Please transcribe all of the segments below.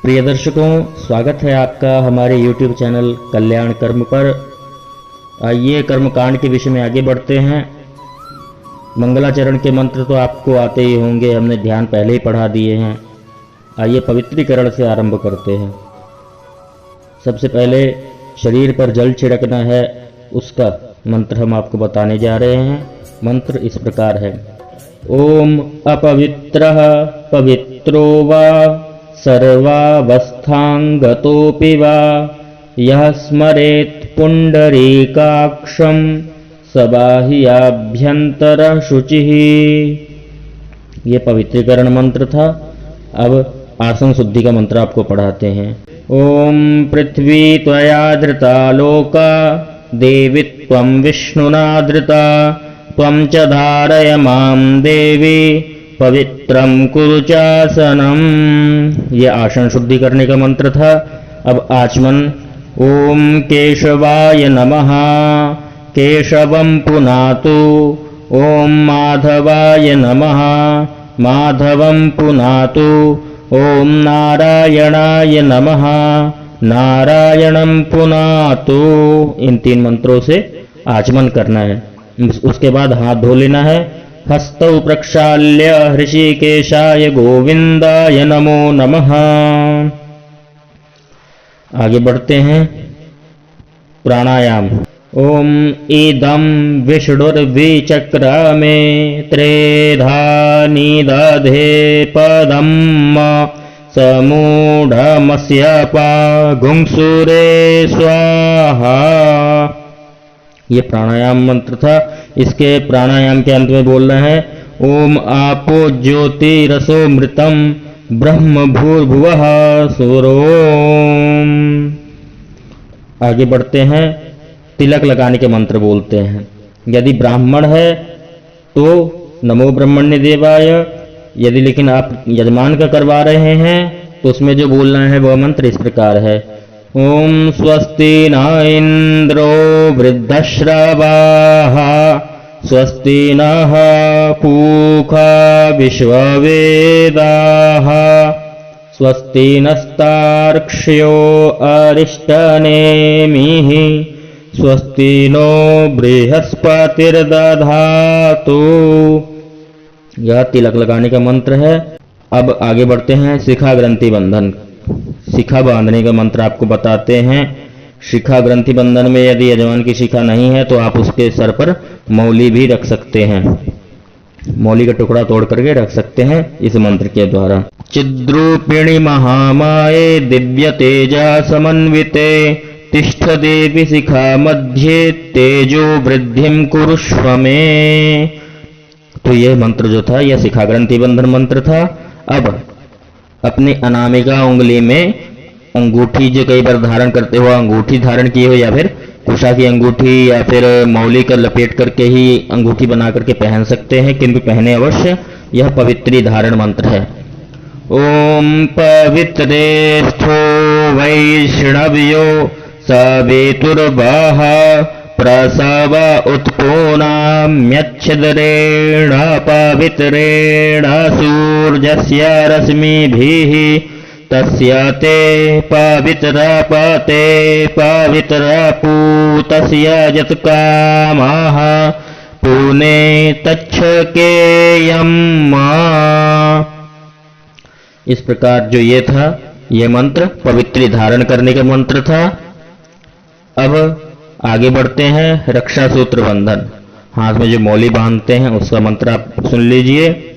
प्रिय दर्शकों, स्वागत है आपका हमारे YouTube चैनल कल्याण कर्म पर। आइए कर्मकांड के विषय में आगे बढ़ते हैं। मंगलाचरण के मंत्र तो आपको आते ही होंगे, हमने ध्यान पहले ही पढ़ा दिए हैं। आइए पवित्रीकरण से आरंभ करते हैं। सबसे पहले शरीर पर जल छिड़कना है, उसका मंत्र हम आपको बताने जा रहे हैं। मंत्र इस प्रकार है। ओम अपवित्रः पवित्रो वा सर्वावस्थांगतोऽपि वा यः स्मरेत् पुंडरीकाक्षं सबाह्याभ्यंतर शुचिः। ये पवित्रीकरण मंत्र था। अब आसन शुद्धि का मंत्र आपको पढ़ाते हैं। ओम पृथ्वी त्वया धृता लोका देवी त्वं विष्णुना धृता त्वं च धारय मां देवी पवित्रं कुरु चासनम्। ये आसन शुद्धि करने का मंत्र था। अब आचमन। ओम केशवाय नमः केशवं पुनातु। ओम माधवाय नमः माधवं पुनातु। ओम नारायणाय नमः नारायणं पुनातु। इन 3 मंत्रों से आचमन करना है। उसके बाद हाथ धो लेना है। हस्तौ प्रक्षाल्य हृषिकेशाय गोविंदाय नमो नमः। आगे बढ़ते हैं। प्राणायाम। ओम इदं विष्णुर्विचक्रमे त्रेधा निदधे पदं समूढमस्य पागुंसुरे स्वाहा। ये प्राणायाम मंत्र था। इसके प्राणायाम के अंत में बोलना है ओम आपो ज्योति रसोमृतम ब्रह्म भूर्भुवः सुरोम। आगे बढ़ते हैं। तिलक लगाने के मंत्र बोलते हैं। यदि ब्राह्मण है तो नमो ब्रह्मण्य देवाय। यदि लेकिन आप यजमान का करवा रहे हैं तो उसमें जो बोलना है वह मंत्र इस प्रकार है। ओम स्वस्ति न इंद्रो वृद्धश्रवाः स्वस्ति नः पूषा विश्ववेदाः स्वस्ति नस्तार्क्ष्यो अरिष्टनेमिः स्वस्ति नो बृहस्पतिर्दधातु। यह तिलक लगाने का मंत्र है। अब आगे बढ़ते हैं। शिखा ग्रंथि बंधन। शिखा बांधने का मंत्र आपको बताते हैं। शिखा ग्रंथि बंधन में यदि यजमान की शिखा नहीं है तो आप उसके सर पर मौली भी रख सकते हैं। मौली का टुकड़ा तोड़ करके रख सकते हैं इस मंत्र के द्वारा। चिद्रूपिणी महामाये दिव्य तेजा समन्विते तिष्ठ देवी शिखा मध्ये तेजो वृद्धिम कुरुष्व मे। तो यह मंत्र जो था यह शिखा ग्रंथि बंधन मंत्र था। अब अपनी अनामिका उंगली में अंगूठी जो कई बार धारण करते हो, अंगूठी धारण किए हो या फिर कुशा की अंगूठी या फिर मौली का लपेट करके ही अंगूठी बना करके पहन सकते हैं, किंतु पहने अवश्य। यह पवित्री धारण मंत्र है। ओम पवित्रेस्थो वैष्णव्यो सवेतुर्वाह प्रसव उत्पोनाम्यच्छद्रेण पवित्रेण सूर्यस्य रश्मिभिः तस्य ते पवित्रपते पवित्रपूतस्य यत्कामाः पुने तच्छकेयम्। इस प्रकार जो ये था, ये मंत्र पवित्री धारण करने का मंत्र था। अब आगे बढ़ते हैं। रक्षा सूत्र बंधन। हाथ में जो मौली बांधते हैं उसका मंत्र आप सुन लीजिए।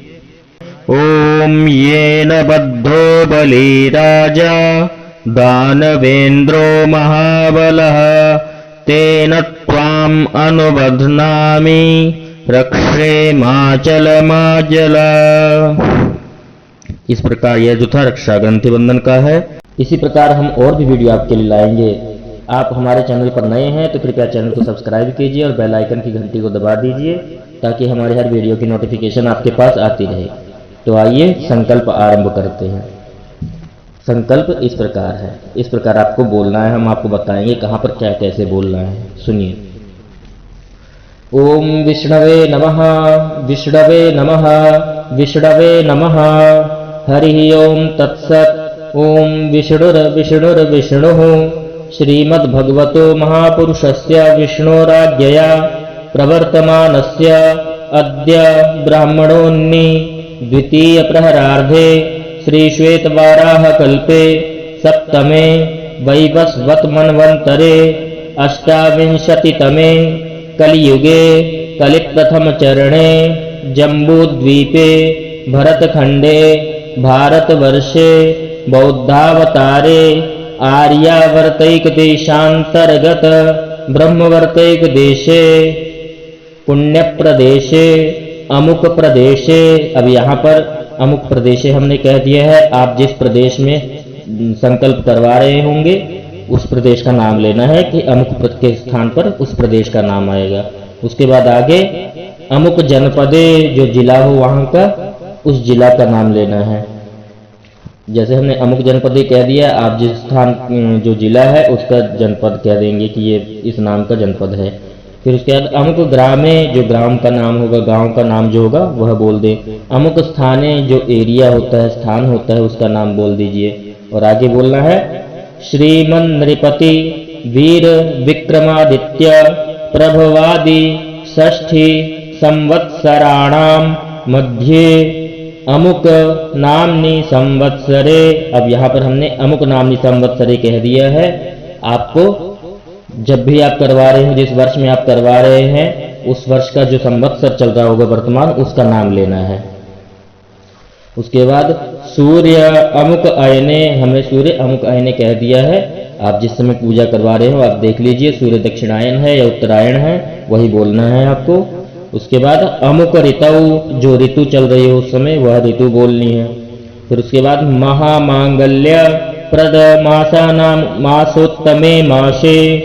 ओम येन बद्धो बलिराजा दानवेन्द्रो महाबलः तेन त्वाम् अनुबध्नामि रक्षेमाचलमाजला। इस प्रकार यह जो था रक्षा ग्रंथि बंधन का है। इसी प्रकार हम और भी वीडियो आपके लिए लाएंगे। आप हमारे चैनल पर नए हैं तो कृपया चैनल को सब्सक्राइब कीजिए और बेल आइकन की घंटी को दबा दीजिए ताकि हमारे हर वीडियो की नोटिफिकेशन आपके पास आती रहे। तो आइए संकल्प आरंभ करते हैं। संकल्प इस प्रकार है। इस प्रकार आपको बोलना है। हम आपको बताएंगे कहाँ पर क्या कैसे बोलना है। सुनिए। ओम विष्णवे नमः विष्णवे नमः विष्णवे नमः। हरि ओम तत्सत्। ओम विष्णुर्विष्णुर्विष्णुः श्रीमद्भगवतो महापुरुषस्य विष्णोराज्ञया प्रवर्तमानस्य अद्य ब्राह्मणोन्नि द्वितीय प्रहरार्धे श्रीश्वेतवाराहकल्पे सप्तमे वैवस्वत मन्वन्तरे अष्टाविंशतितमे कलियुगे कलिप्रथमचरणे जम्बूद्वीपे भरतखण्डे भारतवर्षे बौद्धावतारे आर्यावर्तैकदेशान्तर्गत ब्रह्मवर्तैकदेशे पुण्यप्रदेशे अमुक प्रदेशे। अब यहाँ पर अमुक प्रदेशे हमने कह दिया है। आप जिस प्रदेश में संकल्प करवा रहे होंगे उस प्रदेश का नाम लेना है कि अमुक के स्थान पर उस प्रदेश का नाम आएगा। उसके बाद आगे अमुक जनपदे, जो जिला हो वहाँ का, उस जिला का नाम लेना है। जैसे हमने अमुक जनपदे कह दिया, आप जिस स्थान जो जिला है उसका जनपद कह देंगे कि ये इस नाम का जनपद है। फिर उसके बाद अमुक ग्रामे, जो ग्राम का नाम होगा, गांव का नाम जो होगा वह बोल दें। अमुक स्थाने, जो एरिया होता है, स्थान होता है, उसका नाम बोल दीजिए। और आगे बोलना है श्रीमन नृपति वीर विक्रमादित्य प्रभवादि षष्ठी संवत्सराणाम मध्ये अमुक नामनी संवत्सरे। अब यहाँ पर हमने अमुक नामनी संवत्सरे कह दिया है। आपको जब भी आप करवा रहे हैं, जिस वर्ष में आप करवा रहे हैं, उस वर्ष का जो संवत्सर चल रहा होगा वर्तमान, उसका नाम लेना है। उसके बाद सूर्य अमुक अयने, हमने सूर्य अमुक अयने कह दिया है। आप जिस समय पूजा करवा रहे हो आप देख लीजिए सूर्य दक्षिणायन है या उत्तरायण है, वही बोलना है आपको। उसके बाद अमुक ऋतु, जो ऋतु चल रही है उस समय वह ऋतु बोलनी है। फिर उसके बाद महामांगल्य प्रद मासानाम मासोत्तमे मासे,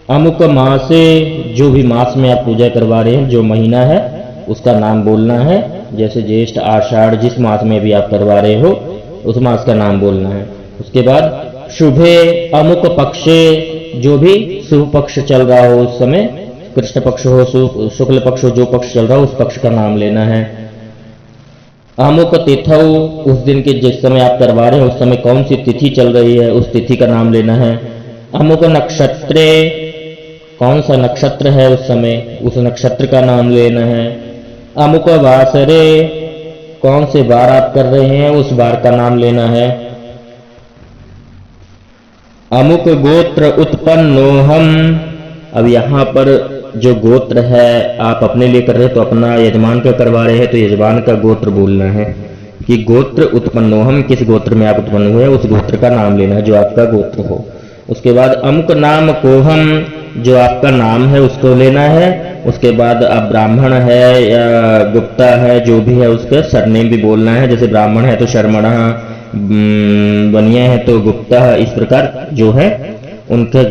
अमुक मासे, जो भी मास में आप पूजा करवा रहे हैं, जो महीना है उसका नाम बोलना है। जैसे ज्येष्ठ, आषाढ़, जिस मास में भी आप करवा रहे हो उस मास का नाम बोलना है। उसके बाद शुभे अमुक पक्षे, जो भी शुभ पक्ष चल रहा हो उस समय, कृष्ण पक्ष हो, शुक्ल पक्ष हो, जो पक्ष चल रहा हो उस पक्ष का नाम लेना है। अमुक तिथौ, उस दिन के जिस समय आप करवा रहे हैं उस समय कौन सी तिथि चल रही है उस तिथि का नाम लेना है। अमुक नक्षत्रे, कौन सा नक्षत्र है उस समय, उस नक्षत्र का नाम लेना है। अमुक वासरे, कौन से बार आप कर रहे हैं उस बार का नाम लेना है। अमुक गोत्र उत्पन्नोहम, अब यहाँ पर जो गोत्र है आप अपने लिए कर रहे हैं तो अपना, यजमान का करवा रहे हैं तो यजमान का गोत्र बोलना है कि गोत्र उत्पन्नोहम, किस गोत्र में आप उत्पन्न हुए उस गोत्र का नाम लेना है जो आपका गोत्र हो। उसके बाद अमुक नाम कोहम, जो आपका नाम है उसको लेना है। उसके बाद आप ब्राह्मण है या गुप्ता है, जो भी है उसका सरनेम भी बोलना है। जैसे ब्राह्मण है तो शर्मण, बनिया है तो गुप्ता, इस प्रकार जो है उनके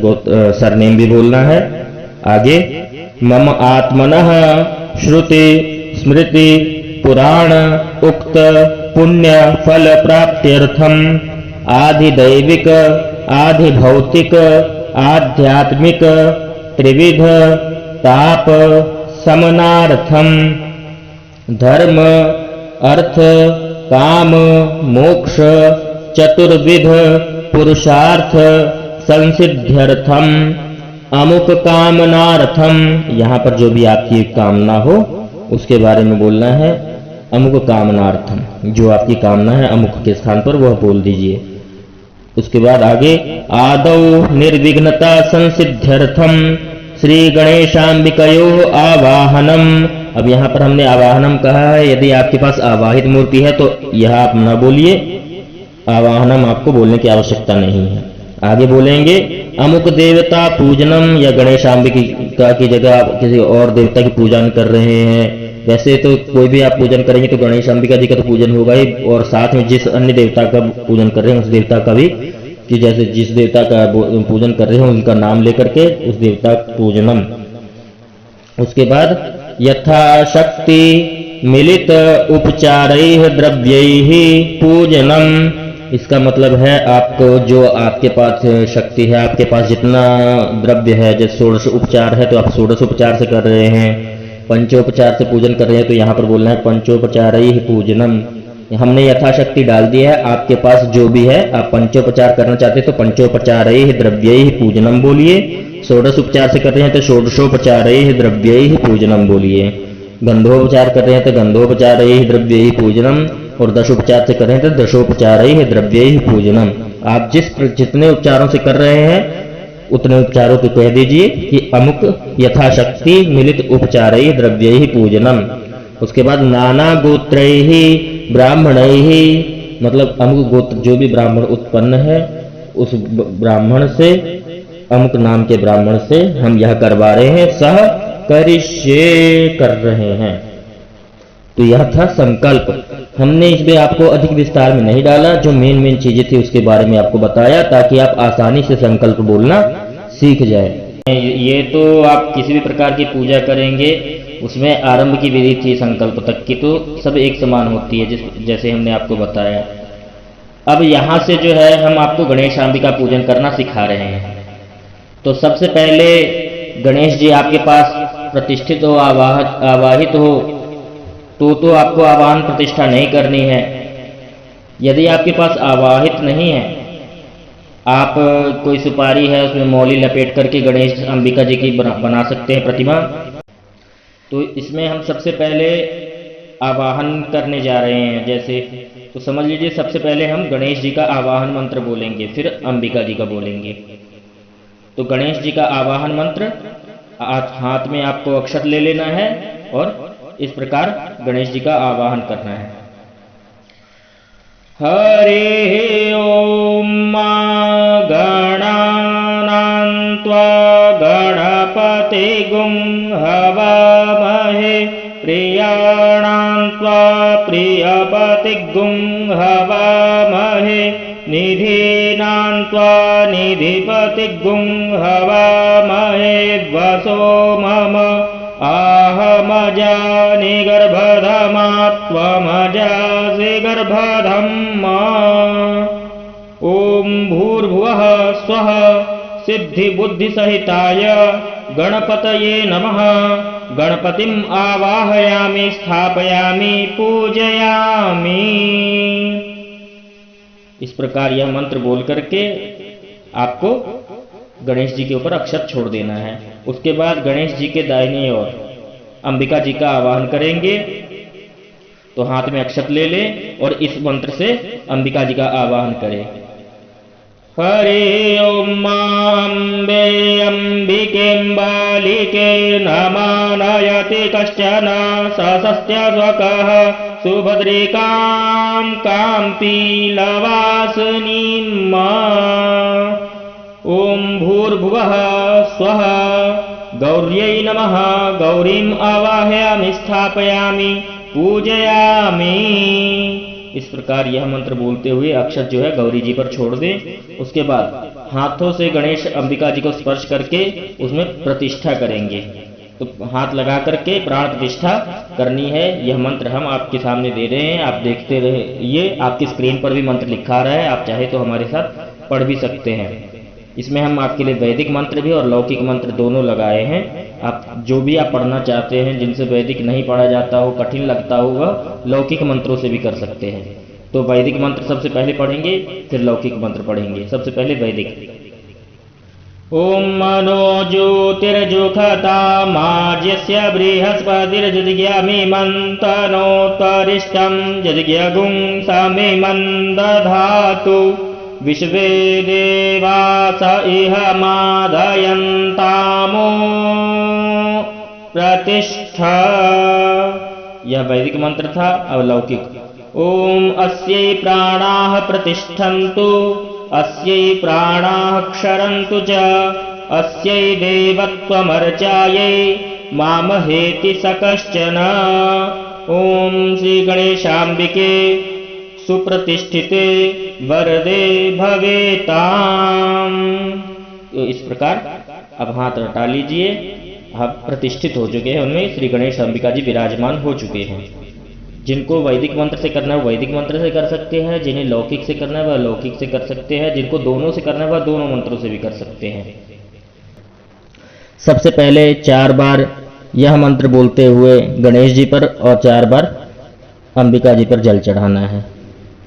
सरनेम भी बोलना है। आगे मम आत्मनः श्रुति स्मृति पुराण उक्त पुण्य फल प्राप्त्यर्थम आधिदैविक आधिभौतिक आध्यात्मिक त्रिविध ताप समनार्थम धर्म अर्थ काम मोक्ष चतुर्विध पुरुषार्थ संसिद्ध्यर्थम अमुक कामनार्थम, यहाँ पर जो भी आपकी कामना हो उसके बारे में बोलना है। अमुक कामनार्थम, जो आपकी कामना है अमुक के स्थान पर वह बोल दीजिए। उसके बाद आगे आदौ निर्विघ्नता संसिद्ध्यर्थम श्री गणेशांबिकयो आवाहनम। अब यहाँ पर हमने आवाहनम कहा है। यदि आपके पास आवाहित मूर्ति है तो यह आप न बोलिए, आवाहनम आपको बोलने की आवश्यकता नहीं है। आगे बोलेंगे अमुक देवता पूजनम, या गणेशांबिका की जगह आप किसी और देवता की पूजन कर रहे हैं। वैसे तो कोई भी आप पूजन करेंगे तो गणेशांबिका जी का तो पूजन होगा ही, और साथ में जिस अन्य देवता का पूजन कर रहे हैं उस देवता का भी, कि जैसे जिस देवता का पूजन कर रहे हैं उनका नाम लेकर के उस देवता पूजनम। उसके बाद यथाशक्ति मिलित उपचारैः द्रव्यैः पूजनम, इसका मतलब है आपको जो आपके पास शक्ति है, आपके पास जितना द्रव्य है, जैसे षोडश उपचार है तो आप षोडश उपचार से कर रहे हैं, पंचोपचार से पूजन कर रहे हैं तो यहाँ पर बोलना है पंचोपचारैः पूजनम। हमने यथाशक्ति डाल दिया है। आपके पास जो भी है, आप पंचोपचार करना चाहते हैं तो पंचोपचारैः द्रव्यैः पूजनम बोलिए, षोडश उपचार से कर रहे हैं तो षोडशोपचारैः द्रव्यैः पूजनम बोलिए, गंधोपचार कर रहे हैं तो गंधोपचारैः द्रव्यैः पूजनम, और दशोपचार से कर रहे हैं तो दशोपचारैः द्रव्यैः पूजनम। आप जितने उपचारों से कर रहे हैं उतने उपचारों को कह दीजिए कि अमुक यथाशक्ति मिलित उपचारैः द्रव्यैः पूजनम। उसके बाद नाना गोत्रैः ब्राह्मणैः, मतलब अमुक गोत्र जो भी ब्राह्मण उत्पन्न है उस ब्राह्मण से, अमुक नाम के ब्राह्मण से हम यह करवा रहे हैं, सह करिष्ये कर रहे हैं। तो यह था संकल्प। हमने इसमें आपको अधिक विस्तार में नहीं डाला, जो मेन चीजें थी उसके बारे में आपको बताया ताकि आप आसानी से संकल्प बोलना सीख जाए। ये तो आप किसी भी प्रकार की पूजा करेंगे उसमें आरंभ की विधि थी संकल्प तक की, तो सब एक समान होती है जैसे हमने आपको बताया। अब यहाँ से जो है हम आपको गणेश अंबिका पूजन करना सिखा रहे हैं। तो सबसे पहले गणेश जी आपके पास प्रतिष्ठित हो, आवाहित हो, तो आपको आवाहन प्रतिष्ठा नहीं करनी है। यदि आपके पास आवाहित नहीं है, आप कोई सुपारी है उसमें मौली लपेट करके गणेश अंबिका जी की बना सकते हैं प्रतिमा। तो इसमें हम सबसे पहले आवाहन करने जा रहे हैं जैसे, तो समझ लीजिए सबसे पहले हम गणेश जी का आवाहन मंत्र बोलेंगे, फिर अंबिका जी का बोलेंगे। तो गणेश जी का आवाहन मंत्र, हाथ में आपको अक्षत ले लेना है और इस प्रकार गणेश जी का आवाहन करना है। हरि ओम गणानां त्वा गणपतिगुं हवामहे, प्रियाणां त्वा प्रियपतिगुं हवामहे, निधीनां त्वा निधिपतिगुं हवामहे, वसो मम आहमजानि गर्भधमा त्वमजासि गर्भधम्मा। ॐ भूर्भुवः स्वः सिद्धिबुद्धिसहिताय गणपतये नमः। गणपतिम् आवाहयामि, स्थापयामि, पूजयामि। इस प्रकार यह मंत्र बोल करके आपको गणेश जी के ऊपर अक्षत छोड़ देना है। उसके बाद गणेश जी के दाहिनी ओर अंबिका जी का आवाहन करेंगे, तो हाथ में अक्षत ले ले और इस मंत्र से अंबिका जी का आवाहन करें। हरि ओम अम्बे अंबिकें बालिके नमानयति कश्चन सशस्त्य स्वकः सुभद्रिकां काम्पीलवासिनीं। ओम भूर्भुवः स्वः गौर्यै नमः। गौरीम् आवाहयामि, स्थापयामि, पूजयामि। इस प्रकार यह मंत्र बोलते हुए अक्षत जो है गौरी जी पर छोड़ दें। उसके बाद हाथों से गणेश अंबिका जी को स्पर्श करके उसमें प्रतिष्ठा करेंगे। तो हाथ लगा करके प्राण प्रतिष्ठा करनी है। यह मंत्र हम आपके सामने दे रहे हैं, आप देखते रहिए। आपकी स्क्रीन पर भी मंत्र लिखा रहा है, आप चाहे तो हमारे साथ पढ़ भी सकते हैं। इसमें हम आपके लिए वैदिक मंत्र भी और लौकिक मंत्र दोनों लगाए हैं। आप जो भी आप पढ़ना चाहते हैं, जिनसे वैदिक नहीं पढ़ा जाता हो, कठिन लगता हो, वह लौकिक मंत्रों से भी कर सकते हैं। तो वैदिक मंत्र सबसे पहले पढ़ेंगे, फिर लौकिक मंत्र पढ़ेंगे। सबसे पहले वैदिक। ओम मनो ज्योतिर्जुखता माज्यस्य बृहस्पतिर्जज्ञामि मंतनोत्तरिष्टं जज्ञगुं समिमं दधातु। विश्वे देवास इह मादयन्तामो प्रतिष्ठा। यह वैदिक मंत्र था। अब लौकिक। ओम अस्यै प्राणाः प्रतिष्ठन्तु, अस्यै प्राणाः क्षरन्तु च, अस्यै देवत्वमर्चायै मामहेति स कश्चन। ओम श्री गणेशाम्बिके सुप्रतिष्ठिते वरदे भवेताम। तो इस प्रकार अब हाथ हटा लीजिए। आप प्रतिष्ठित हो चुके हैं, उनमें श्री गणेश अंबिका जी विराजमान हो चुके हैं। जिनको वैदिक मंत्र से करना है वो वैदिक मंत्र से कर सकते हैं, जिन्हें लौकिक से करना है वह लौकिक से कर सकते हैं, जिनको दोनों से करना है वह दोनों मंत्रों से भी कर सकते हैं। सबसे पहले 4 बार यह मंत्र बोलते हुए गणेश जी पर और 4 बार अंबिका जी पर जल चढ़ाना है।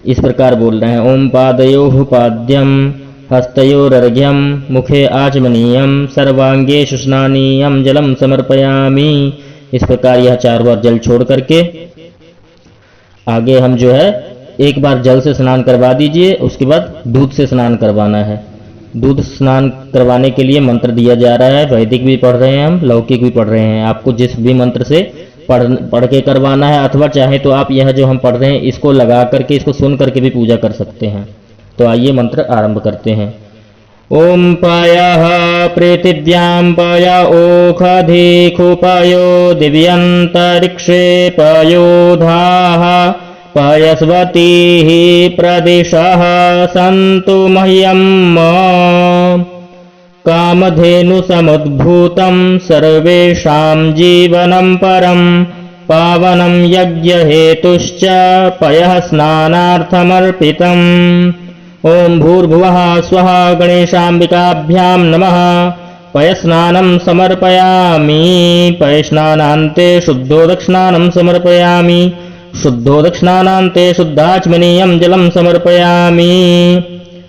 इस प्रकार बोल रहे हैं, ओम पादयोः पाद्यम हस्तयोरर्घ्यम मुखे आचमनीयम सर्वांगे शुष्णानीयम जलम समर्पयामि। इस प्रकार यह 4 बार जल छोड़ करके आगे हम जो है एक बार जल से स्नान करवा दीजिए, उसके बाद दूध से स्नान करवाना है। दूध स्नान करवाने के लिए मंत्र दिया जा रहा है, वैदिक भी पढ़ रहे हैं हम, लौकिक भी पढ़ रहे हैं। आपको जिस भी मंत्र से पढ़ के करवाना है, अथवा चाहे तो आप यह जो हम पढ़ रहे हैं इसको लगा करके, इसको सुन करके भी पूजा कर सकते हैं। तो आइए मंत्र आरंभ करते हैं। ओम पायः पृथिव्यां पाय ओखधिखु पायो दिव्यन्तरिक्षे पायोधाः पायस्वतीः प्रदिशः सन्तु मह्यम् कामधेनुसमुद्भूतं सर्वेषां जीवनं परं पावनं यज्ञहेतुश्च पयः स्नानार्थमर्पितम्। ओम भूर्भुवः स्वः गणेशाम्बिकाभ्यां नमः। पयस्नानं समर्पयामि, पयस्नानान्ते शुद्धोदकस्नानं समर्पयामि, शुद्धोदकस्नानान्ते शुद्धाचमनीयं जलं समर्पयामि।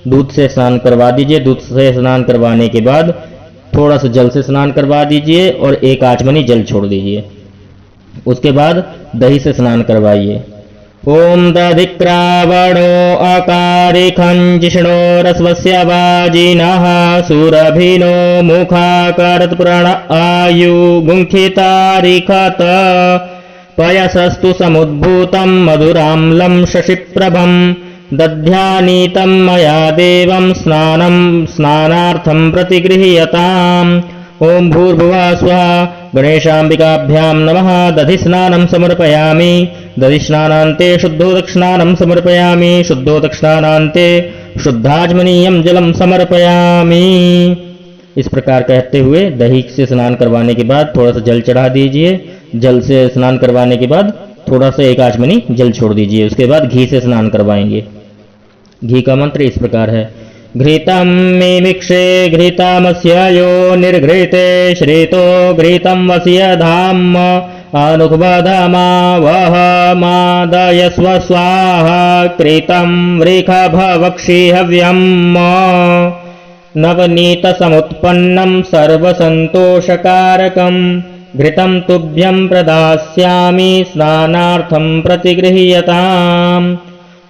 दूध से स्नान करवा दीजिए। दूध से स्नान करवाने के बाद थोड़ा सा जल से स्नान करवा दीजिए और 1 आचमनी जल छोड़ दीजिए। उसके बाद दही से स्नान करवाइए। ओम दधिक्रावणो अकारिखं जिष्णो रस्वस्य वाजिनः सुरभिनो मुखाकरत्प्रण आयु गुंखितारिखत पयसस्तु समुद्भूतं मधुराम्लं शशिप्रभं दध्यानीतं मया देवं स्नानार्थं प्रतिगृह्यताम्। ओम भूर्भुवः स्वः गणेशाम्बिकाभ्यां नमः। दधिस्नानं समर्पयामि, दधिस्नानान्ते शुद्धोदकस्नानं समर्पयामि, शुद्धोदकस्नानान्ते शुद्धाचमनीयं जलं समर्पयामि। इस प्रकार कहते हुए दही से स्नान करवाने के बाद थोड़ा सा जल चढ़ा दीजिए। जल से स्नान करवाने के बाद थोड़ा सा 1 आचमनी जल छोड़ दीजिए। उसके बाद घी से स्नान करवाएंगे। घी का मंत्र इस प्रकार है, घृतं मिमिक्षे घृतमस्य यो निर्घृते श्रेतो घृतं वस्य धाम अनुग्बधमा वह मादयस्व स्वाहा कृतं वृषभवक्षि हव्यम्। नवनीतसमुत्पन्नं सर्वसन्तोषकारकं घृतं तुभ्यं प्रदास्यामि स्नानार्थं प्रतिगृह्यताम्।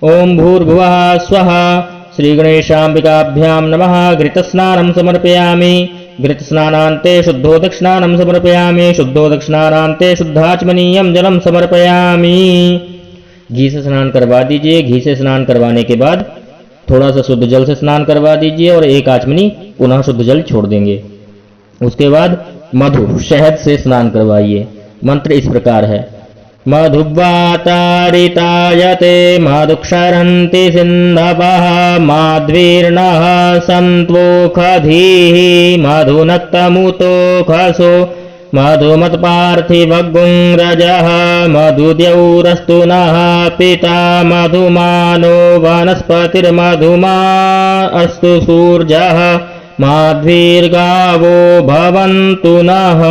ओम भूर्भुवः स्वः श्रीगणेशाम्बिकाभ्यां नमः। घृतस्नानं समर्पयामि, घृतस्नानान्ते शुद्धोदकस्नानं समर्पयामि, शुद्धोदकस्नानान्ते शुद्धाचमनीयं जलं समर्पयामि। घी से स्नान करवा दीजिए। घी से स्नान करवाने के बाद थोड़ा सा शुद्ध जल से स्नान करवा दीजिए और 1 आचमनी पुनः शुद्ध जल छोड़ देंगे। उसके बाद मधु शहद से स्नान करवाइए। मंत्र इस प्रकार है, मधुवातारितायते मधुक्षरन्ति सिन्धवः माध्वीर्णः सन्त्वोखधीः मधुनक्तमुतोखसो मधुमत्पार्थिवगुंरजः मधुद्यौरस्तु नः पिता मधुमानो वनस्पतिर्मधुमा अस्तु सूर्यः माध्वीर्गावो भवन्तु नः।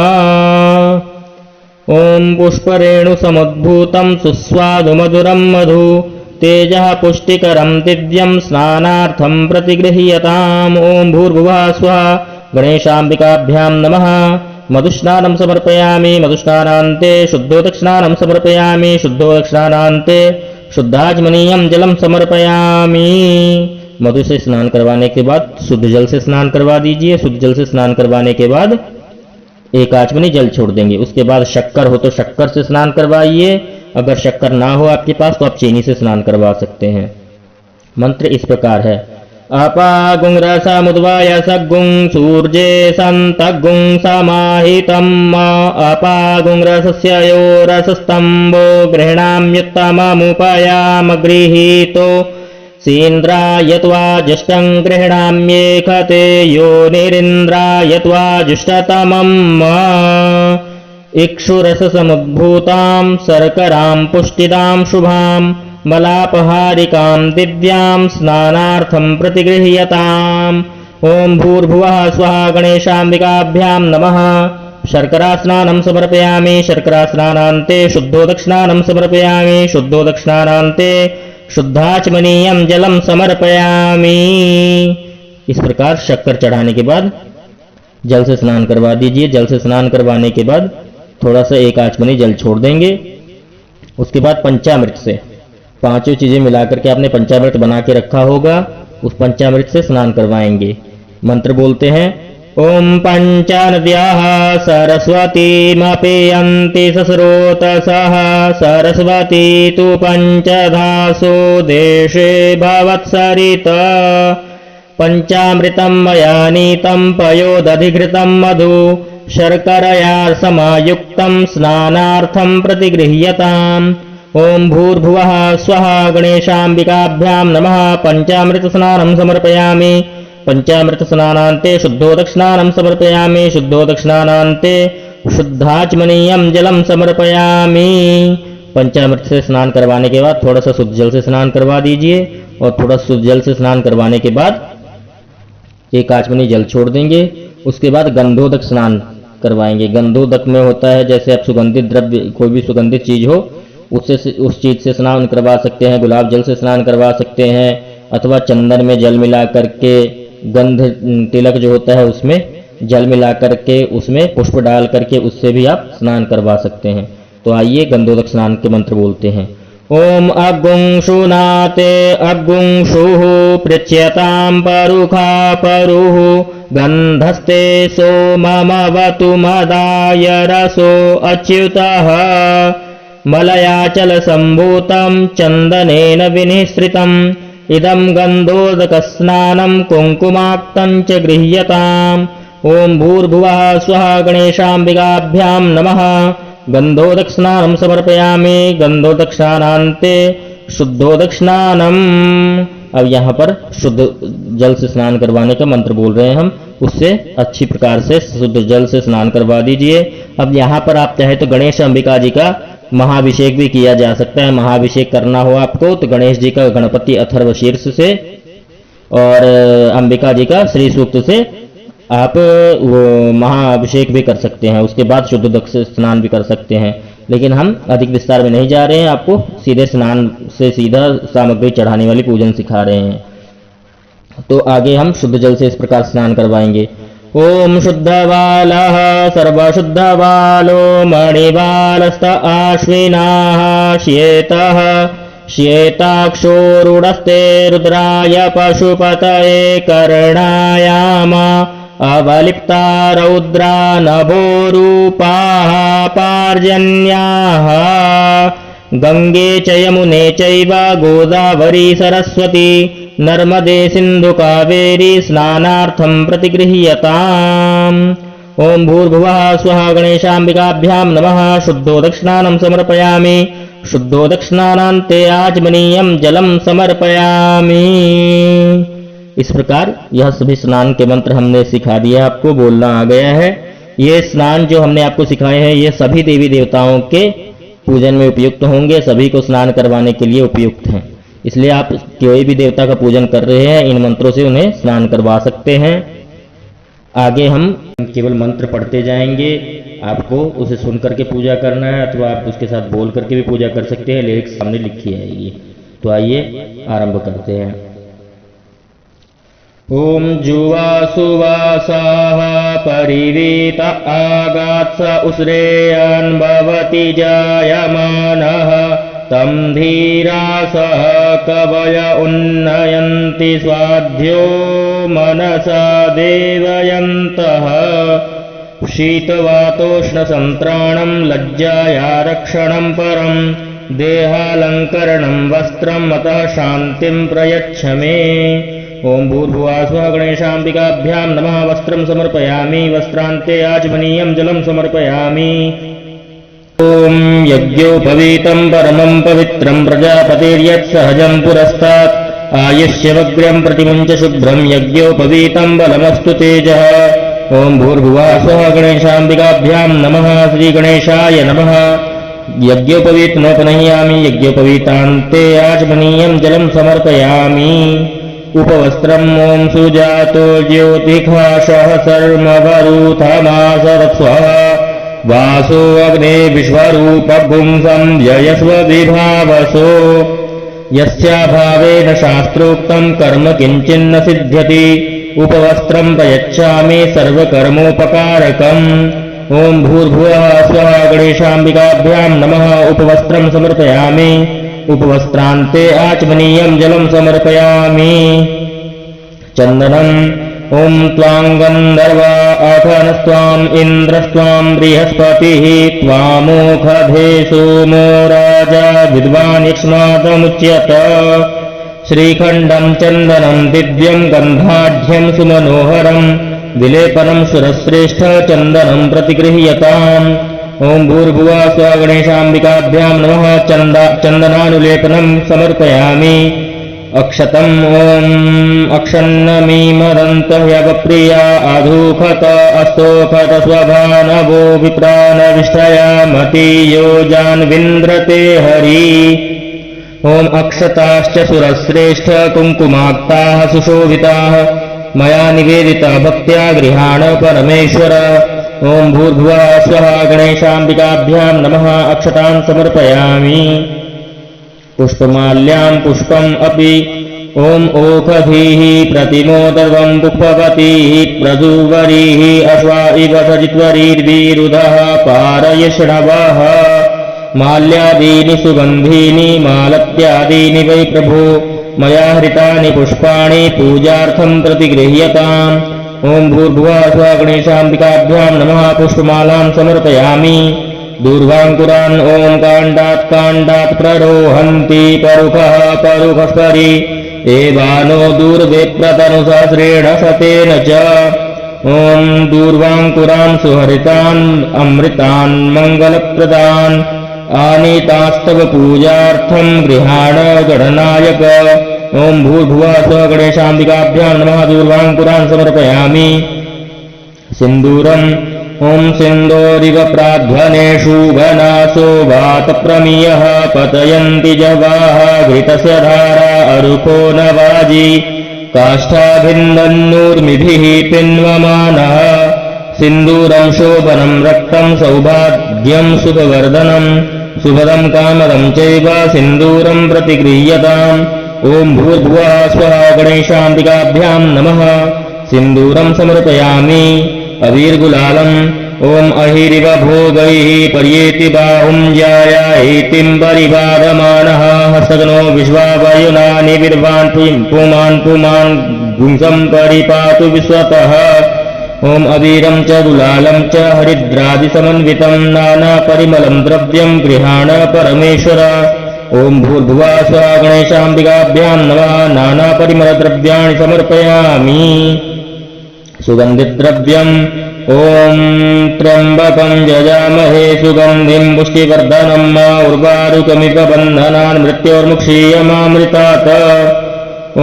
ओम पुष्परेणुसमुद्भूतं सुस्वादुमधुरं मधु तेजः पुष्टिकरं दिव्यं स्नानार्थं प्रतिगृह्यताम्। ओम भूर्भुवः स्वः गणेशाम्बिकाभ्यां नमः। मधुस्नानं समर्पयामि, मधुस्नानान्ते शुद्धोदकस्नानं समर्पयामि, शुद्धोदकस्नानान्ते शुद्धाचमनीयं जलं समर्पयामि। मधु से स्नान करवाने के बाद शुद्ध जल से स्नान करवा दीजिए। शुद्ध जल से स्नान करवाने के बाद 1 आचमनी जल छोड़ देंगे। उसके बाद शक्कर हो तो शक्कर से स्नान करवाइए। अगर शक्कर ना हो आपके पास तो आप चीनी से स्नान करवा सकते हैं। मंत्र इस प्रकार है, अपागुं रसमुद्वाय सगुं सूर्ये सन्तगुं समाहितम् अपागुं रसस्य यो रसस्तम्भो गृह्णाम्युत्तममुपयाम गृहीतो सीन्द्रायत्वा जुष्टं गृह्णाम्येखते यो निरिन्द्रायत्वा जुष्टतमम् इक्षुरससमुद्भूतां शर्करां पुष्टिदां शुभां मलापहारिकां दिव्यां स्नानार्थं प्रतिगृह्यताम्। ओम भूर्भुवः स्वः गणेशाम्बिकाभ्यां नमः। शर्करा स्नानं समर्पयामि, शर्करा स्नानान्ते शुद्धोदकस्नानं समर्पयामि, शुद्धोदकस्नानान्ते शुद्धाचमनीयं जलं समर्पयामि। इस प्रकार शक्कर चढ़ाने के बाद जल से स्नान करवा दीजिए। जल से स्नान करवाने के बाद थोड़ा सा एक आचमनी जल छोड़ देंगे। उसके बाद पंचामृत से पांचों चीजें मिलाकर के आपने पंचामृत बना के रखा होगा, उस पंचामृत से स्नान करवाएंगे। मंत्र बोलते हैं, ओम पंचनद्याः सरस्वतीमपेयन्ति सस्रोतसः, सरस्वती तु पंचधासो देशे भवत्सरिता, पंचामृतं मया नीतं पयोदधिघृतं मधु, शर्करया समायुक्तं स्नानार्थं प्रतिगृह्यताम्। ओम भूर्भुवः स्वः गणेशाम्बिकाभ्यां नमः। पंचामृत स्नानं समर्पयामि, पंचामृत स्नानान्ते शुद्धोदक स्नानं समर्पयामि, शुद्धोदक स्नानान्ते शुद्धाचमनीयं जलं समर्पयामि। पंचामृत से स्नान करवाने के बाद थोड़ा सा शुद्ध जल से स्नान करवा दीजिए और थोड़ा शुद्ध जल से स्नान करवाने के बाद एक आचमनी जल छोड़ देंगे। उसके बाद गंधोदक स्नान करवाएंगे। गंधोदक में होता है जैसे आप सुगंधित द्रव्य, कोई भी सुगंधित चीज हो उससे उस चीज से स्नान करवा सकते हैं। गुलाब जल से स्नान करवा सकते हैं अथवा चंदन में जल मिला करके, गंध तिलक जो होता है उसमें जल मिला करके उसमें पुष्प डाल करके उससे भी आप स्नान करवा सकते हैं। तो आइए गंधोदक स्नान के मंत्र बोलते हैं। ओम अगुंशुनाते अगुंशुः पृच्यतां परुखा परुः, गंधस्ते सोममवतु मदाय रसो अच्युतः, मलयाचल संभूतं चंदनेन विनिसृतम्, इदं गंधोदकस्नानं कुंकुमाक्तं च गृह्यताम्। ओम भूर्भुवः स्वः गणेशाम्बिकाभ्यां नमः। गंधोदक स्नानं समर्पयामि, गंधोदक स्नानान्ते शुद्धोदक स्नानम। अब यहाँ पर शुद्ध जल से स्नान करवाने का मंत्र बोल रहे हैं हम, उससे अच्छी प्रकार से शुद्ध जल से स्नान करवा दीजिए। अब यहाँ पर आप चाहे तो गणेश अंबिका जी का महाभिषेक भी किया जा सकता है। महाभिषेक करना हो आपको तो गणेश जी का गणपति अथर्व शीर्ष से और अंबिका जी का श्री सूक्त से आप वो महाअभिषेक भी कर सकते हैं। उसके बाद शुद्ध दक्ष से स्नान भी कर सकते हैं, लेकिन हम अधिक विस्तार में नहीं जा रहे हैं। आपको सीधे स्नान से सीधा सामग्री चढ़ाने वाली पूजन सिखा रहे हैं। तो आगे हम शुद्ध जल से इस प्रकार स्नान करवाएंगे। ओम शुद्धवालः सर्वशुद्धवालो मणिबालस्त आश्विनाः, श्वेतः श्वेताक्षोरुडस्ते रुद्राय पशुपतये कर्णायामा, अवलिप्ता रौद्रा नभोरूपाः पार्जन्याः, गंगे च यमुने चैव गोदावरी सरस्वती, नर्मदे सिंधु कावेरी स्नानार्थं प्रतिगृह्यताम्। ओम भूर्भुवः स्वः गणेशाम्बिकाभ्यां नमः। शुद्धोदक स्नानं समर्पयामि, शुद्धोदक स्नानान्ते आचमनीयं जलं समर्पयामि। इस प्रकार यह सभी स्नान के मंत्र हमने सिखा दिया, आपको बोलना आ गया है। ये स्नान जो हमने आपको सिखाए हैं ये सभी देवी देवताओं के पूजन में उपयुक्त होंगे, सभी को स्नान करवाने के लिए उपयुक्त हैं। इसलिए आप कोई भी देवता का पूजन कर रहे हैं इन मंत्रों से उन्हें स्नान करवा सकते हैं। आगे हम केवल मंत्र पढ़ते जाएंगे, आपको उसे सुन करके पूजा करना है अथवा आप उसके साथ बोल करके भी पूजा कर सकते हैं। लिरिक्स सामने लिखी आएगी। तो आइए आरंभ करते हैं। ओम जुवासुवासाः परिवीत आगात्स उश्रेयन् भवति जायमानः, तं धीरासः कवय उन्नयन्ति स्वाध्यो मनसा देवयन्तः, शीतवातोष्णसन्त्राणं लज्जाया रक्षणं परं, देहालङ्करणं वस्त्रम् अतः शान्तिं प्रयच्छ मे। ओम भूर्भुवः स्वः गणेशाम्बिकाभ्यां नमः। वस्त्रं समर्पयामि, वस्त्रान्ते आचमनीयं जलं समर्पयामि। ओम यज्ञोपवीतं परमं पवित्रं प्रजापतिर्यत्सहजं पुरस्तात्, आयुष्यवग्र्यं प्रतिमुञ्च शुभ्रं यज्ञोपवीतं बलमस्तु तेजः। ओम भूर्भुवः स्वः गणेशाम्बिकाभ्यां नमः। श्रीगणेशाय नमः। यज्ञोपवीतनोपनह्यामि, यज्ञोपवीतान्ते आचमनीयं जलं समर्पयामि। उपवस्त्रम् ओम सुजातो ज्योतिषः सहस्रमवरूथमासरस्वः, वासो अग्ने विश्वरूपपुंसं ययस्व विभावसो यस्याभावेन शास्त्रोक्तं कर्म किंचिन्न सिद्ध्यति उपवस्त्रं प्रयच्छामि सर्वकर्मोपकारकम् ओम भूर्भुवः स्वः गणेशाम्बिकाभ्यां नमः उपवस्त्रं समर्पयामि उपवस्त्रान्ते आचमनीयं जलं समर्पयामि चन्दनम् ओम त्वां गन्धर्वा अथनस्त्वाम् इन्द्रस्त्वां बृहस्पतिः त्वामोखधे सोमो राजा विद्वान् यक्ष्मादमुच्यत श्रीखण्डं चन्दनं दिव्यं गन्धाढ्यं सुमनोहरम् विलेपनं सुरश्रेष्ठ चन्दनं प्रतिगृह्यताम् ओम भूर्भुवः स्वः गणेशाम्बिकाभ्यां नमः चन्दनानुलेपनं समर्पयामि अक्षतम् ओम अक्षन्नमीमदन्तह्यवप्रिया अधूखत अस्तोखत स्वभानवो विप्रानविष्टया मति योजान्विन्द्रते हरि ओम अक्षताश्च सुरश्रेष्ठ कुङ्कुमाक्ताः सुशोभिताः मया निवेदिता भक्त्या गृहाण परमेश्वर ओम भूर्भुवः स्वः गणेशाम्बिकाभ्यां नमः अक्षतान् समर्पयामि पुष्पमाल्यां पुष्पम् अपि ओम ओखधीः प्रतिमोदर्वं पुष्पवतीः प्रजुवरीः अश्वा इव सजित्वरीर्विरुधः पारयिष्णवः माल्यादीनि सुगन्धीनि मालत्यादीनि वै प्रभो मया हृतानि पुष्पाणि पूजार्थं प्रतिगृह्यताम् ओम भूर्भुवः स्वः गणेशाम्बिकाभ्यां नमः पुष्पमालां समर्पयामि दूर्वाङ्कुरान् ओम काण्डात् प्ररोहन्ति परुखः परुखस्परि एवानो दूर्वेप्रतनुसहस्रेण शतेन च ओम दूर्वाङ्कुरान् सुहरितान् अमृतान् मङ्गलप्रदान् आनीतास्तव पूजार्थं गृहाण गणनायक ओम भूर्भुवः स्वः गणेशाम्बिकाभ्यां नमः दूर्वाङ्कुरान् समर्पयामि सिन्दूरम् ओम सिन्दूरिव प्राध्वनेषु घनासो वातप्रमीयः पतयन्ति जवाः घृतस्य धारा अरुको न वाजी काष्ठाभिन्दन्नूर्मिभिः पिन्वमानः सिन्दूरं शोभनं रक्तं सौभाग्यं शुभवर्धनं शुभदं कामदं चैव सिन्दूरं प्रतिगृह्यताम् ओम भूर्भुवः स्वः गणेशाम्बिकाभ्यां नमः सिन्दूरं समर्पयामि अवीर्गुलालम् ओम अहिरिव भोगैः पर्येति बाहुं जायाहितिं परिवादमानः हस्तगनो विश्वावयुनानि विर्वान् पुमान् गुंसं परिपातु विश्वतः ओम अवीरं च गुलालं च हरिद्रादिसमन्वितं नानापरिमलं द्रव्यं गृहाण परमेश्वर ओम भूर्भुवः स्वः गणेशाम्बिकाभ्यां नमः नानापरिमलद्रव्याणि समर्पयामि सुगन्धिद्रव्यम् ओम त्र्यम्बकं यजामहे सुगन्धिं पुष्टिवर्धनं उर्वारुकमिव बन्धनान् मृत्योर्मुक्षीयमामृतात्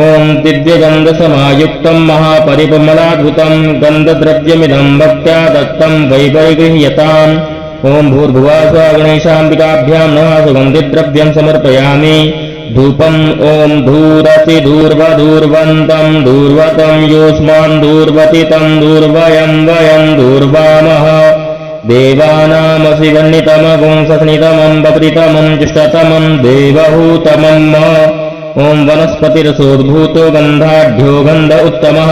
ओम दिव्यगन्धसमायुक्तं महापरिमलाद्भुतं गन्धद्रव्यमिदं भक्त्या दत्तं वै परिगृह्यताम् ओम भूर्भुवः स्वः गणेशाम्बिकाभ्यां नमः सुगन्धिद्रव्यं समर्पयामि धूपम् ओम धूरसि धूर्वधूर्वन्तं धूर्वतं योऽस्मान् धूर्वतितं धूर्वयं वयं धूर्वामः देवानामसि वह्नितमगुं सस्नितमं बप्रितमं जुष्टतमं देवहूतमम् ओम वनस्पतिरसोद्भूतो गन्धाढ्यो गन्ध उत्तमः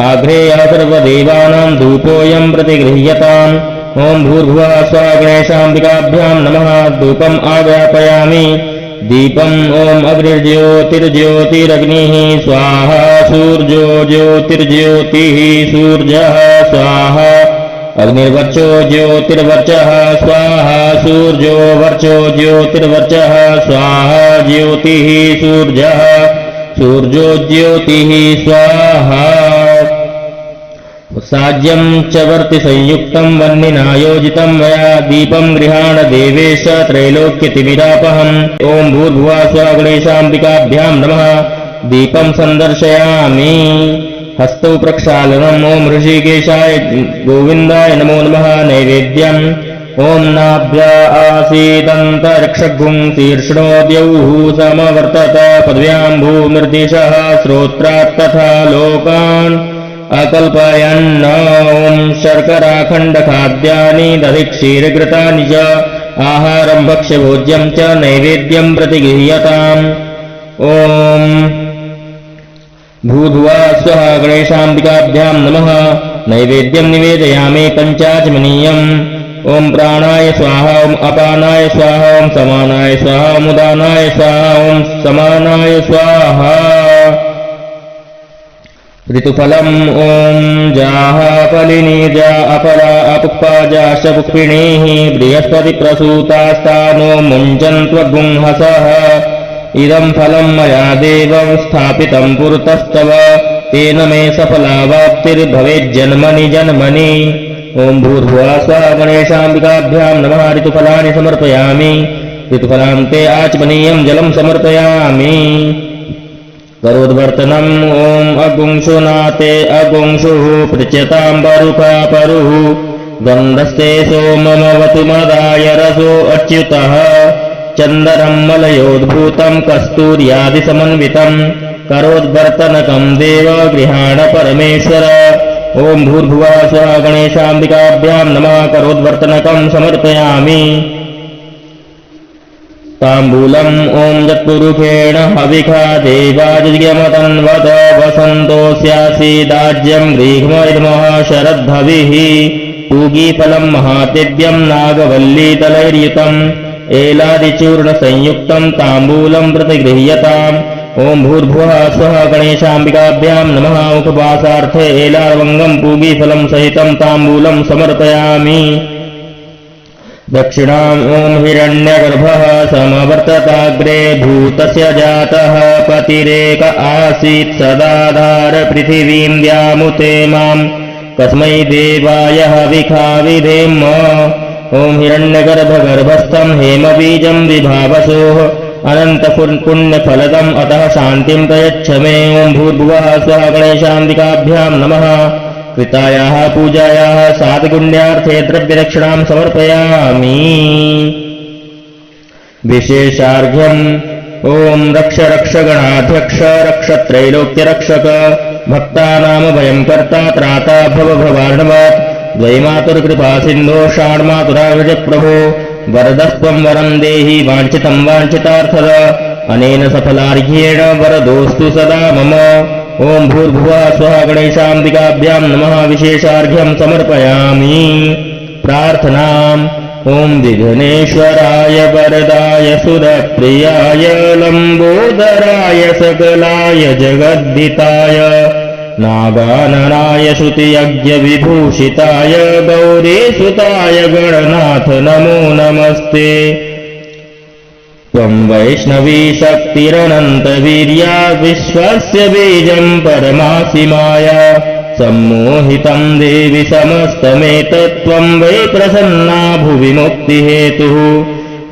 आघ्रेयः सर्वदेवानां धूपोऽयं प्रतिगृह्यताम् ओम भूर्भुवः स्वः गणेशाम्बिकाभ्यां नमः धूपम् आज्ञापयामि दीपम् ओम अग्निर्ज्योतिर्ज्योतिरग्निः स्वाहा सूर्यो ज्योतिर्ज्योतिः सूर्यः स्वाहा अग्निर्वर्चो ज्योतिर्वर्चः स्वाहा सूर्यो वर्चो ज्योतिर्वर्चः स्वाहा ज्योतिः सूर्यः सूर्यो ज्योतिः स्वाहा साज्यं च वर्ति संयुक्तं वह्निना योजितं मया दीपं गृहाण देवेश त्रैलोक्यतिमिरापहम् ओम भूर्भुवः स्वः गणेशाम्बिकाभ्यां नमः दीपं संदर्शयामि हस्तौ प्रक्षालनम् ओम ऋषिकेशाय गोविन्दाय नमो नमः नैवेद्यम् ओम नाभ्या आसीदन्तरिक्षगुं शीर्ष्णोद्यौः समवर्तत पदव्यां भूमिर्दिशः श्रोत्रात् तथा लोकान् अकल्पयन्। ॐ शर्कराखण्ड खाद्यानि दधि क्षीरघृतानि च आहारं भक्ष्यभोज्यं च नैवेद्यं प्रतिगृह्यताम्। ॐ भूर्भुवः स्वः गणेशाम्बिकाभ्यां नमः। नैवेद्यं निवेदयामि पञ्चाचमनीयम्। ॐ प्राणाय स्वाहा, ॐ अपानाय स्वाहा, ॐ समानाय स्वाहा, ॐ उदानाय स्वाहा, ॐ समानाय स्वाहा। ऋतुफलम् ॐ जाहा फलिनी जा अपरा अपुप्पा जाश्च पुष्पिणीः बृहस्पति प्रसूतास्तानो मुञ्चन्त्वगुंहसः। इदं फलं मया देवं स्थापितं पुरतस्तव तेन मे सफलावाप्तिर्भवेज्जन्मनि जन्मनि। ॐ भूर्भुवः स्वः गणेशाम्बिकाभ्यां नमः। ऋतुफलानि समर्पयामि। ऋतुफलान्ते आचमनीयं जलं समर्पयामि। करोद्वर्तनम् ॐ अगुंशु नाते अगुंशुः पृच्यतां बरुका परुः गन्धस्ते सोममवतु मदाय रसो अच्युतः। चन्दनं मलयोद्भूतं कस्तूर्यादिसमन्वितं करोद्वर्तनकं देव गृहाण परमेश्वर। ॐ भूर्भुवः स्वः गणेशाम्बिकाभ्यां नमः। करोद्वर्तनकं समर्पयामि। ताम्बूलम् ॐ यत्पुरुषेण हविखा देवाजिज्ञमतन्वत वसन्तोऽस्यासीदाज्यं ग्रीष्मैर्मः शरद्भविः। पूगीफलं महादिव्यं नागवल्लीतलैर्युतम् एलादिचूर्णसंयुक्तं ताम्बूलं प्रतिगृह्यताम्। ॐ भूर्भुवः स्वः गणेशाम्बिकाभ्यां नमः। उपवासार्थे एलावङ्गं पूगीफलं सहितं ताम्बूलं समर्पयामि। दक्षिणाम् ॐ हिरण्यगर्भः समवर्तताग्रे भूतस्य जातः पतिरेक आसीत् सदाधार पृथिवीं व्यामुते माम् कस्मै देवाय हविखा विधेम। ॐ हिरण्यगर्भगर्भस्थं हेमबीजं विभावसोः अनन्तपुण्यफलदम् अतः शान्तिं प्रयच्छ मे। ॐ भूर्भुवः स्वः गणेशाम्बिकाभ्यां नमः। कृतायाः पूजायाः साधगुण्यार्थे द्रव्यदक्षिणां समर्पयामि। विशेषार्घ्यम् ॐ रक्ष रक्ष गणाध्यक्ष रक्ष त्रैलोक्यरक्षक भक्तानामभयं कर्ता त्राता भव भवार्णवात्। द्वैमातुर्कृपा सिन्धो षाण्मातुराग्रज प्रभो वरदस्त्वं वरं देहि वाञ्छितं वाञ्छितार्थद। अनेन सफलार्घ्येण वरदोऽस्तु सदा मम। ॐ भूर्भुवः स्वः गणेशाम्बिकाभ्यां नमः। विशेषार्घ्यं समर्पयामि। प्रार्थनाम् ॐ विघ्नेश्वराय वरदाय सुरप्रियाय लम्बोदराय सकलाय जगद्धिताय नागाननाय श्रुतियज्ञविभूषिताय गौरीसुताय गणनाथ नमो नमस्ते। त्वं वैष्णवी शक्तिरनन्तवीर्या विश्वस्य बीजं परमासि माया सम्मोहितं देवि समस्तमेतत् त्वं वै प्रसन्ना भुवि मुक्तिहेतुः।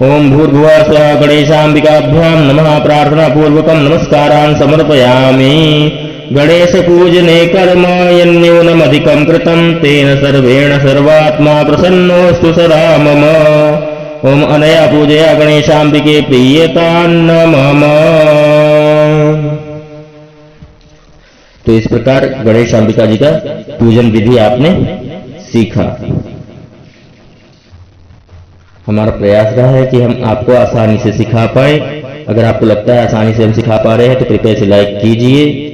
ॐ भूर्भुवः स्वः गणेशाम्बिकाभ्यां नमः। प्रार्थनापूर्वकं नमस्कारान् समर्पयामि। गणेशपूजने कर्म यन्न्यूनमधिकं कृतं तेन सर्वेण सर्वात्मा प्रसन्नोऽस्तु सदा मम। ॐ अनया पूजया गणेशाम्बिके प्रीयतान्न मम। तो इस प्रकार गणेशाम्बिका जी का पूजन विधि आपने सीखा। हमारा प्रयास रहा है कि हम आपको आसानी से सिखा पाए। अगर आपको लगता है आसानी से हम सिखा पा रहे हैं तो कृपया इसे लाइक कीजिए।